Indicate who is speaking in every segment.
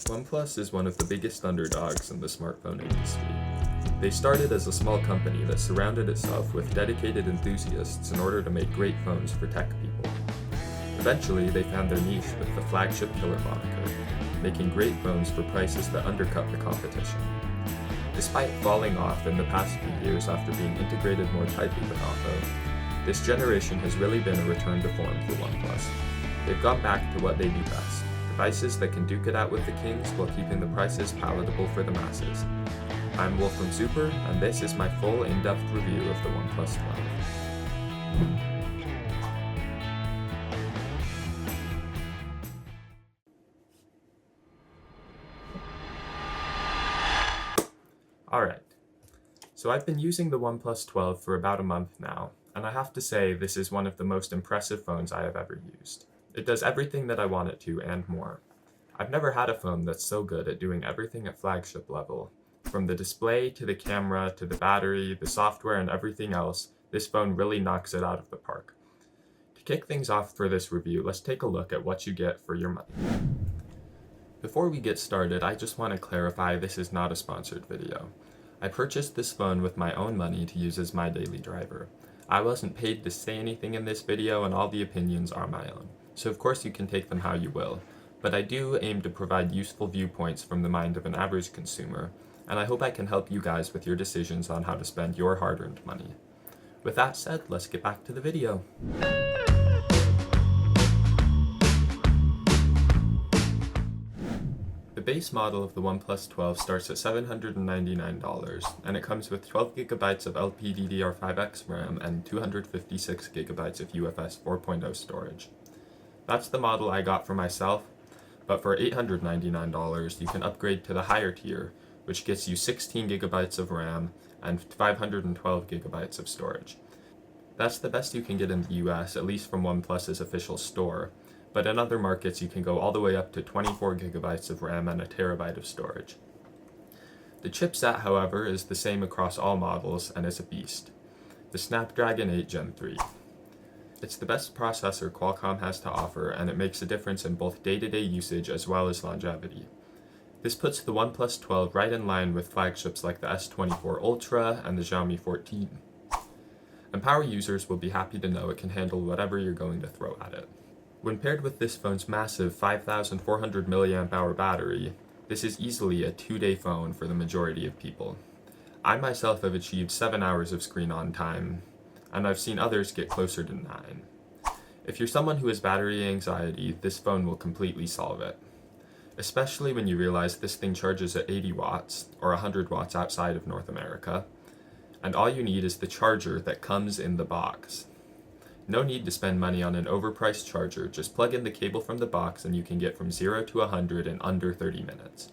Speaker 1: OnePlus is one of the biggest underdogs in the smartphone industry. They started as a small company that surrounded itself with dedicated enthusiasts in order to make great phones for tech people. Eventually, they found their niche with the flagship killer moniker, making great phones for prices that undercut the competition. Despite falling off in the past few years after being integrated more tightly with Oppo, this generation has really been a return to form for OnePlus. They've gone back to what they do best, devices that can duke it out with the kings while keeping the prices palatable for the masses. I'm WolframSuper, and this is my full in-depth review of the OnePlus 12. Alright, so I've been using the OnePlus 12 for about a month now, and I have to say this is one of the most impressive phones I have ever used. It does everything that I want it to and more. I've never had a phone that's so good at doing everything at flagship level. From the display, to the camera, to the battery, the software, and everything else, this phone really knocks it out of the park. To kick things off for this review, let's take a look at what you get for your money. Before we get started, I just want to clarify this is not a sponsored video. I purchased this phone with my own money to use as my daily driver. I wasn't paid to say anything in this video, and all the opinions are my own. So of course you can take them how you will, but I do aim to provide useful viewpoints from the mind of an average consumer, and I hope I can help you guys with your decisions on how to spend your hard-earned money. With that said, let's get back to the video. The base model of the OnePlus 12 starts at $799, and it comes with 12GB of LPDDR5X RAM and 256GB of UFS 4.0 storage. That's the model I got for myself, but for $899 you can upgrade to the higher tier, which gets you 16GB of RAM and 512GB of storage. That's the best you can get in the US, at least from OnePlus's official store, but in other markets you can go all the way up to 24GB of RAM and a terabyte of storage. The chipset, however, is the same across all models and is a beast. The Snapdragon 8 Gen 3. It's the best processor Qualcomm has to offer, and it makes a difference in both day-to-day usage as well as longevity. This puts the OnePlus 12 right in line with flagships like the S24 Ultra and the Xiaomi 14. And power users will be happy to know it can handle whatever you're going to throw at it. When paired with this phone's massive 5,400 mAh battery, this is easily a 2-day phone for the majority of people. I myself have achieved 7 hours of screen-on time, and I've seen others get closer to 9. If you're someone who has battery anxiety, this phone will completely solve it. Especially when you realize this thing charges at 80 watts, or 100 watts outside of North America, and all you need is the charger that comes in the box. No need to spend money on an overpriced charger, just plug in the cable from the box and you can get from 0 to 100 in under 30 minutes.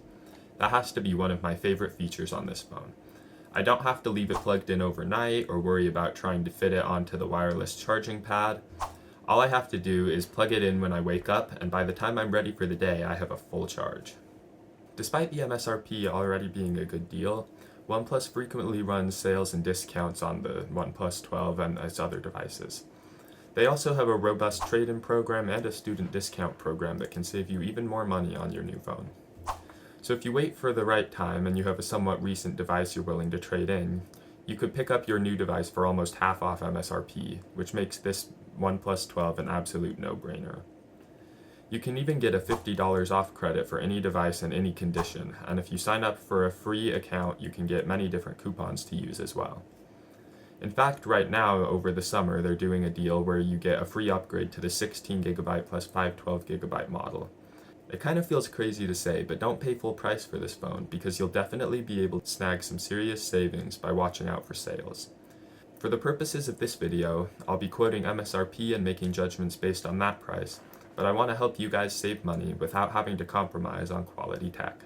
Speaker 1: That has to be one of my favorite features on this phone. I don't have to leave it plugged in overnight or worry about trying to fit it onto the wireless charging pad. All I have to do is plug it in when I wake up, and by the time I'm ready for the day, I have a full charge. Despite the MSRP already being a good deal, OnePlus frequently runs sales and discounts on the OnePlus 12 and its other devices. They also have a robust trade-in program and a student discount program that can save you even more money on your new phone. So if you wait for the right time and you have a somewhat recent device you're willing to trade in, you could pick up your new device for almost half off MSRP, which makes this OnePlus 12 an absolute no-brainer. You can even get a $50 off credit for any device in any condition, and if you sign up for a free account, you can get many different coupons to use as well. In fact, right now, over the summer, they're doing a deal where you get a free upgrade to the 16GB plus 512GB model. It kind of feels crazy to say, but don't pay full price for this phone, because you'll definitely be able to snag some serious savings by watching out for sales. For the purposes of this video, I'll be quoting MSRP and making judgments based on that price, but I want to help you guys save money without having to compromise on quality tech.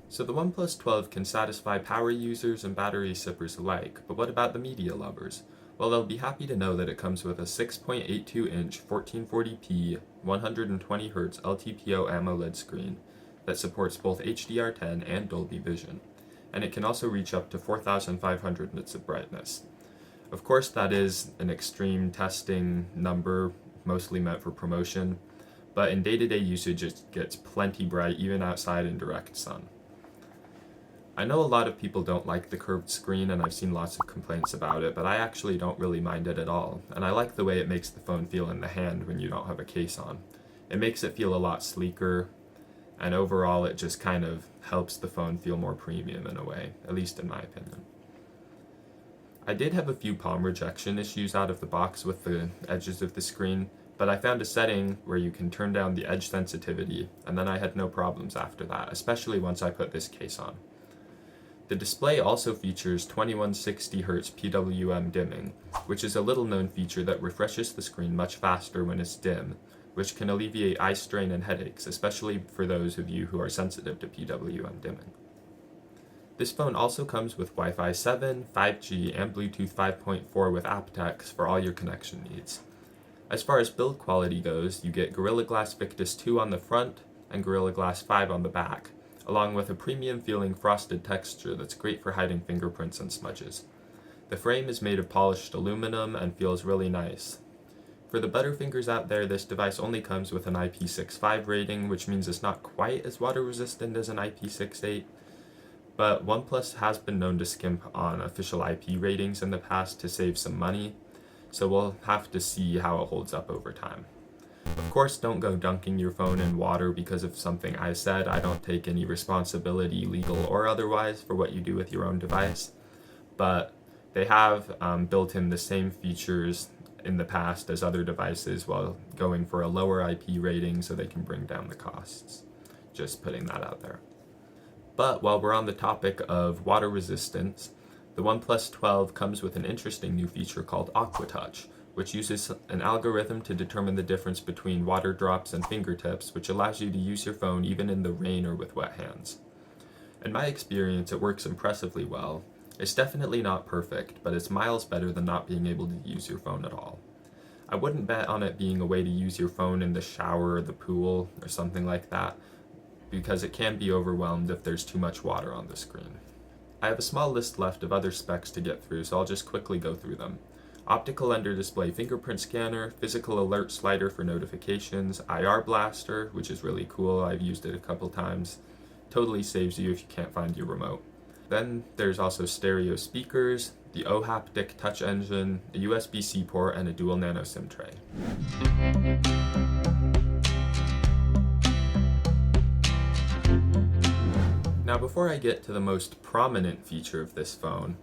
Speaker 1: So the OnePlus 12 can satisfy power users and battery sippers alike, but what about the media lovers? Well, they'll be happy to know that it comes with a 6.82-inch 1440p 120Hz LTPO AMOLED screen that supports both HDR10 and Dolby Vision, and it can also reach up to 4,500 nits of brightness. Of course, that is an extreme testing number, mostly meant for promotion, but in day-to-day usage it gets plenty bright even outside in direct sun. I know a lot of people don't like the curved screen, and I've seen lots of complaints about it, but I actually don't really mind it at all, and I like the way it makes the phone feel in the hand when you don't have a case on. It makes it feel a lot sleeker, and overall it just kind of helps the phone feel more premium in a way, at least in my opinion. I did have a few palm rejection issues out of the box with the edges of the screen, but I found a setting where you can turn down the edge sensitivity, and then I had no problems after that, especially once I put this case on. The display also features 2160Hz PWM dimming, which is a little known feature that refreshes the screen much faster when it's dim, which can alleviate eye strain and headaches, especially for those of you who are sensitive to PWM dimming. This phone also comes with Wi-Fi 7, 5G, and Bluetooth 5.4 with aptX for all your connection needs. As far as build quality goes, you get Gorilla Glass Victus 2 on the front and Gorilla Glass 5 on the back, along with a premium feeling frosted texture that's great for hiding fingerprints and smudges. The frame is made of polished aluminum and feels really nice. For the Butterfingers out there, this device only comes with an IP65 rating, which means it's not quite as water resistant as an IP68, but OnePlus has been known to skimp on official IP ratings in the past to save some money, so we'll have to see how it holds up over time. Of course, don't go dunking your phone in water because of something I said. I don't take any responsibility, legal or otherwise, for what you do with your own device. But they have built in the same features in the past as other devices while going for a lower IP rating so they can bring down the costs. Just putting that out there. But while we're on the topic of water resistance, the OnePlus 12 comes with an interesting new feature called AquaTouch, which uses an algorithm to determine the difference between water drops and fingertips, which allows you to use your phone even in the rain or with wet hands. In my experience, it works impressively well. It's definitely not perfect, but it's miles better than not being able to use your phone at all. I wouldn't bet on it being a way to use your phone in the shower or the pool or something like that, because it can be overwhelmed if there's too much water on the screen. I have a small list left of other specs to get through, so I'll just quickly go through them. Optical under-display fingerprint scanner, physical alert slider for notifications, IR blaster, which is really cool, I've used it a couple times. Totally saves you if you can't find your remote. Then there's also stereo speakers, the OHaptic touch engine, a USB-C port, and a dual nano SIM tray. Now before I get to the most prominent feature of this phone,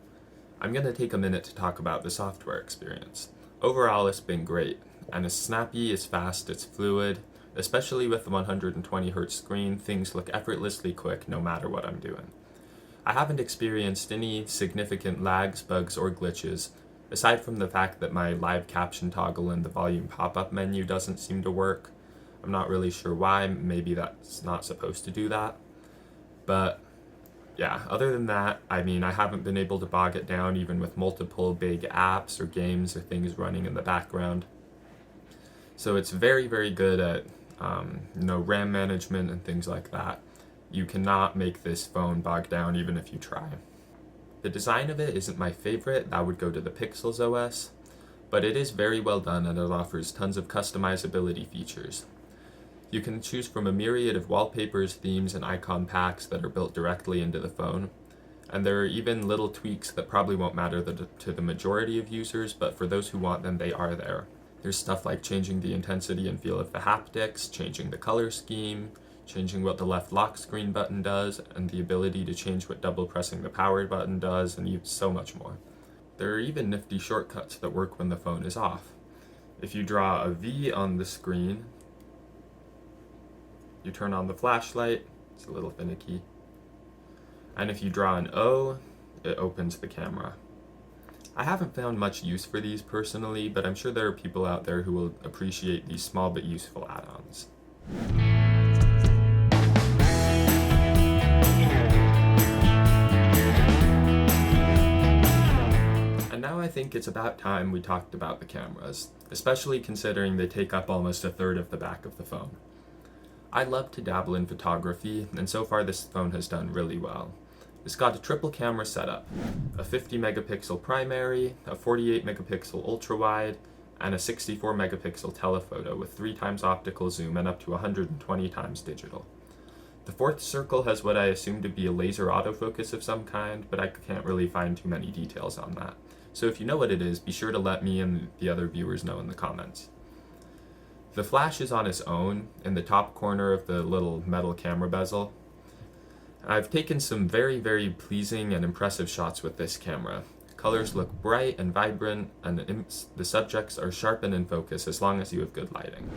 Speaker 1: I'm going to take a minute to talk about the software experience. Overall, it's been great, and it's snappy, it's fast, it's fluid. Especially with the 120Hz screen, things look effortlessly quick no matter what I'm doing. I haven't experienced any significant lags, bugs, or glitches, aside from the fact that my live caption toggle in the volume pop-up menu doesn't seem to work. I'm not really sure why, maybe that's not supposed to do that. But yeah, other than that, I haven't been able to bog it down even with multiple big apps or games or things running in the background. So it's very, very good at RAM management and things like that. You cannot make this phone bog down even if you try. The design of it isn't my favorite, that would go to the Pixels OS, but it is very well done and it offers tons of customizability features. You can choose from a myriad of wallpapers, themes, and icon packs that are built directly into the phone. And there are even little tweaks that probably won't matter to the majority of users, but for those who want them, they are there. There's stuff like changing the intensity and feel of the haptics, changing the color scheme, changing what the left lock screen button does, and the ability to change what double pressing the power button does, and so much more. There are even nifty shortcuts that work when the phone is off. If you draw a V on the screen, you turn on the flashlight, it's a little finicky. And if you draw an O, it opens the camera. I haven't found much use for these personally, but I'm sure there are people out there who will appreciate these small but useful add-ons. And now I think it's about time we talked about the cameras, especially considering they take up almost a third of the back of the phone. I love to dabble in photography, and so far this phone has done really well. It's got a triple camera setup, a 50 megapixel primary, a 48 megapixel ultra wide, and a 64 megapixel telephoto with 3 times optical zoom and up to 120 times digital. The fourth circle has what I assume to be a laser autofocus of some kind, but I can't really find too many details on that. So if you know what it is, be sure to let me and the other viewers know in the comments. The flash is on its own in the top corner of the little metal camera bezel. I've taken some very, very pleasing and impressive shots with this camera. Colors look bright and vibrant, and the subjects are sharp and in focus as long as you have good lighting.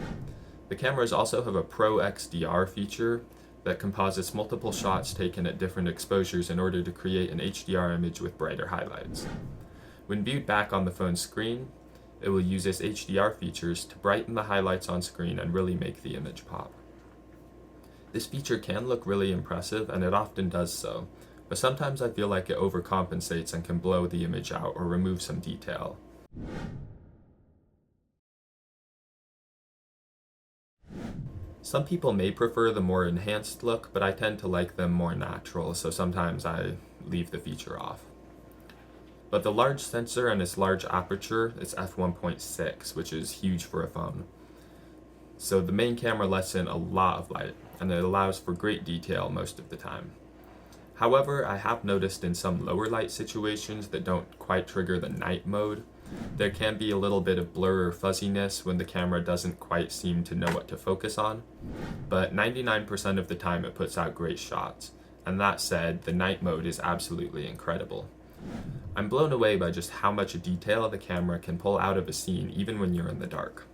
Speaker 1: The cameras also have a Pro XDR feature that composites multiple shots taken at different exposures in order to create an HDR image with brighter highlights. When viewed back on the phone's screen, it will use its HDR features to brighten the highlights on screen and really make the image pop. This feature can look really impressive, and it often does so, but sometimes I feel like it overcompensates and can blow the image out or remove some detail. Some people may prefer the more enhanced look, but I tend to like them more natural, so sometimes I leave the feature off. But the large sensor and its large aperture is f1.6, which is huge for a phone. So the main camera lets in a lot of light, and it allows for great detail most of the time. However, I have noticed in some lower light situations that don't quite trigger the night mode, there can be a little bit of blur or fuzziness when the camera doesn't quite seem to know what to focus on, but 99% of the time it puts out great shots, and that said, the night mode is absolutely incredible. I'm blown away by just how much detail the camera can pull out of a scene even when you're in the dark.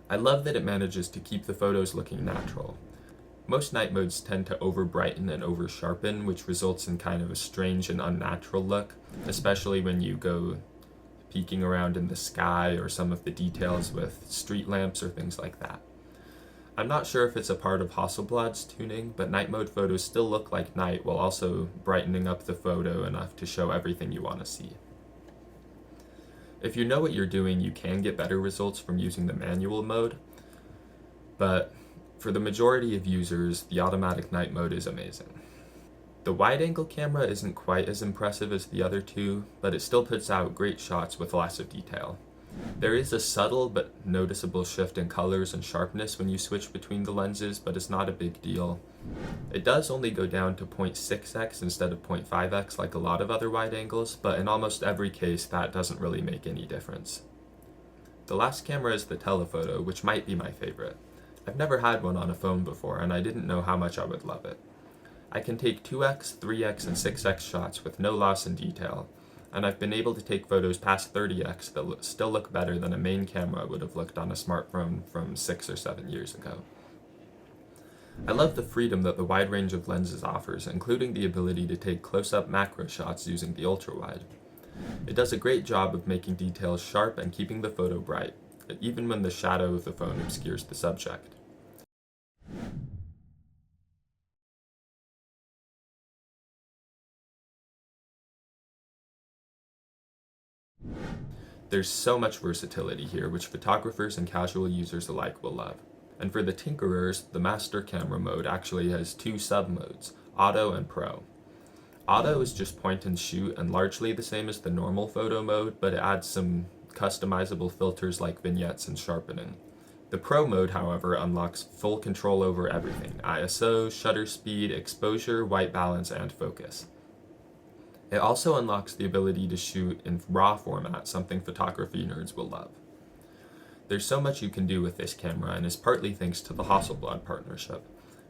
Speaker 1: I love that it manages to keep the photos looking natural. Most night modes tend to over-brighten and over-sharpen, which results in kind of a strange and unnatural look, especially when you go peeking around in the sky or some of the details with street lamps or things like that. I'm not sure if it's a part of Hasselblad's tuning, but night mode photos still look like night while also brightening up the photo enough to show everything you want to see. If you know what you're doing, you can get better results from using the manual mode, but for the majority of users, the automatic night mode is amazing. The wide-angle camera isn't quite as impressive as the other two, but it still puts out great shots with lots of detail. There is a subtle but noticeable shift in colors and sharpness when you switch between the lenses, but it's not a big deal. It does only go down to 0.6x instead of 0.5x like a lot of other wide angles, but in almost every case that doesn't really make any difference. The last camera is the telephoto, which might be my favorite. I've never had one on a phone before, and I didn't know how much I would love it. I can take 2x, 3x, and 6x shots with no loss in detail, and I've been able to take photos past 30x that still look better than a main camera would have looked on a smartphone from 6 or 7 years ago. I love the freedom that the wide range of lenses offers, including the ability to take close-up macro shots using the ultra-wide. It does a great job of making details sharp and keeping the photo bright, even when the shadow of the phone obscures the subject. There's so much versatility here, which photographers and casual users alike will love. And for the tinkerers, the master camera mode actually has 2 sub-modes, Auto and Pro. Auto is just point and shoot and largely the same as the normal photo mode, but it adds some customizable filters like vignettes and sharpening. The Pro mode, however, unlocks full control over everything: ISO, shutter speed, exposure, white balance, and focus. It also unlocks the ability to shoot in RAW format, something photography nerds will love. There's so much you can do with this camera, and is partly thanks to the Hasselblad partnership.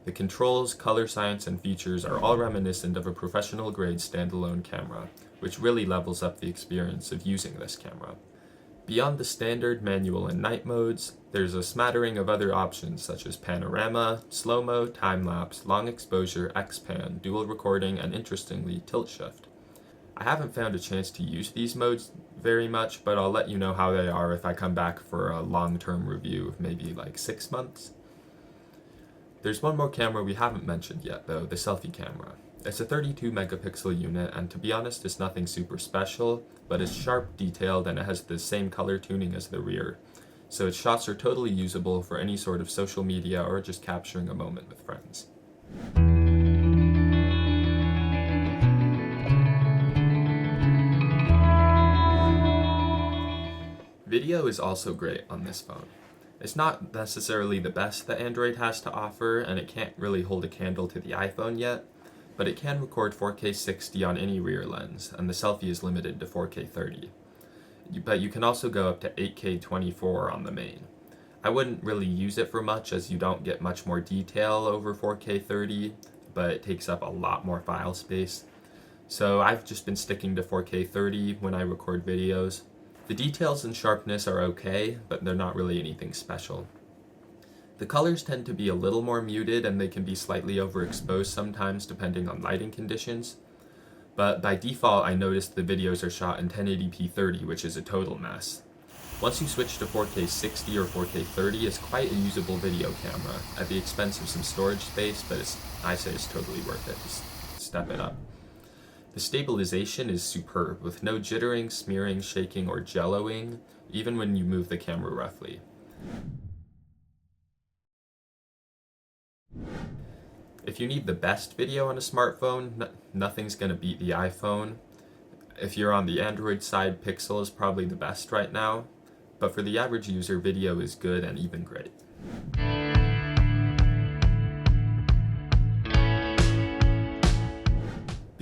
Speaker 1: The controls, color science, and features are all reminiscent of a professional-grade standalone camera, which really levels up the experience of using this camera. Beyond the standard manual and night modes, there's a smattering of other options such as panorama, slow-mo, time-lapse, long exposure, X-pan, dual recording, and interestingly, tilt shift. I haven't found a chance to use these modes very much, but I'll let you know how they are if I come back for a long-term review of maybe like 6 months. There's one more camera we haven't mentioned yet though, the selfie camera. It's a 32 megapixel unit, and to be honest, it's nothing super special, but it's sharp, detailed, and it has the same color tuning as the rear. So its shots are totally usable for any sort of social media or just capturing a moment with friends. Video is also great on this phone. It's not necessarily the best that Android has to offer, and it can't really hold a candle to the iPhone yet, but it can record 4K 60 on any rear lens, and the selfie is limited to 4K 30. But you can also go up to 8K 24 on the main. I wouldn't really use it for much, as you don't get much more detail over 4K 30, but it takes up a lot more file space. So I've just been sticking to 4K 30 when I record videos. The details and sharpness are okay, but they're not really anything special. The colors tend to be a little more muted, and they can be slightly overexposed sometimes depending on lighting conditions. But by default, I noticed the videos are shot in 1080p 30, which is a total mess. Once you switch to 4K 60 or 4K 30, it's quite a usable video camera, at the expense of some storage space, but I say it's totally worth it. Just step it up. The stabilization is superb, with no jittering, smearing, shaking, or jelloing, even when you move the camera roughly. If you need the best video on a smartphone, nothing's going to beat the iPhone. If you're on the Android side, Pixel is probably the best right now, but for the average user, video is good and even great.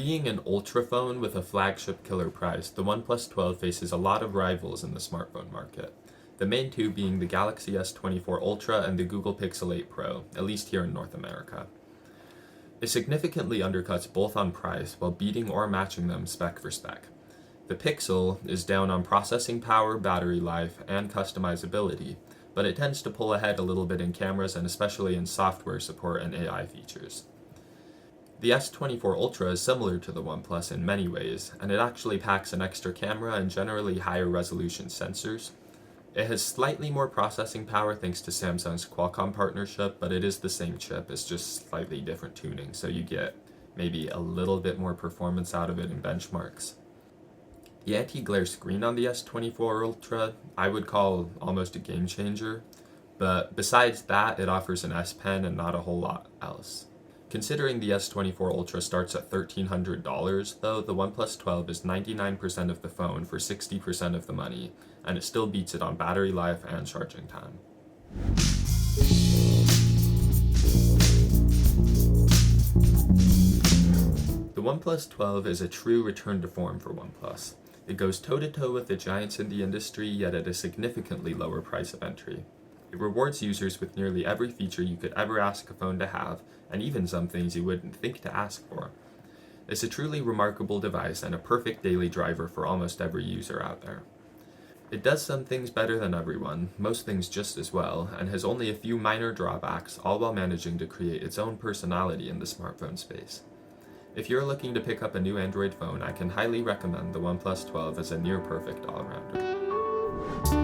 Speaker 1: Being an ultra phone with a flagship killer price, the OnePlus 12 faces a lot of rivals in the smartphone market. The main two being the Galaxy S24 Ultra and the Google Pixel 8 Pro, at least here in North America. It significantly undercuts both on price while beating or matching them spec for spec. The Pixel is down on processing power, battery life, and customizability, but it tends to pull ahead a little bit in cameras and especially in software support and AI features. The S24 Ultra is similar to the OnePlus in many ways, and it actually packs an extra camera and generally higher resolution sensors. It has slightly more processing power thanks to Samsung's Qualcomm partnership, but it is the same chip, it's just slightly different tuning, so you get maybe a little bit more performance out of it in benchmarks. The anti-glare screen on the S24 Ultra I would call almost a game changer, but besides that, it offers an S Pen and not a whole lot else. Considering the S24 Ultra starts at $1,300, though, the OnePlus 12 is 99% of the phone for 60% of the money, and it still beats it on battery life and charging time. The OnePlus 12 is a true return to form for OnePlus. It goes toe-to-toe with the giants in the industry, yet at a significantly lower price of entry. It rewards users with nearly every feature you could ever ask a phone to have, and even some things you wouldn't think to ask for. It's a truly remarkable device and a perfect daily driver for almost every user out there. It does some things better than everyone, most things just as well, and has only a few minor drawbacks, all while managing to create its own personality in the smartphone space. If you're looking to pick up a new Android phone, I can highly recommend the OnePlus 12 as a near-perfect all-rounder.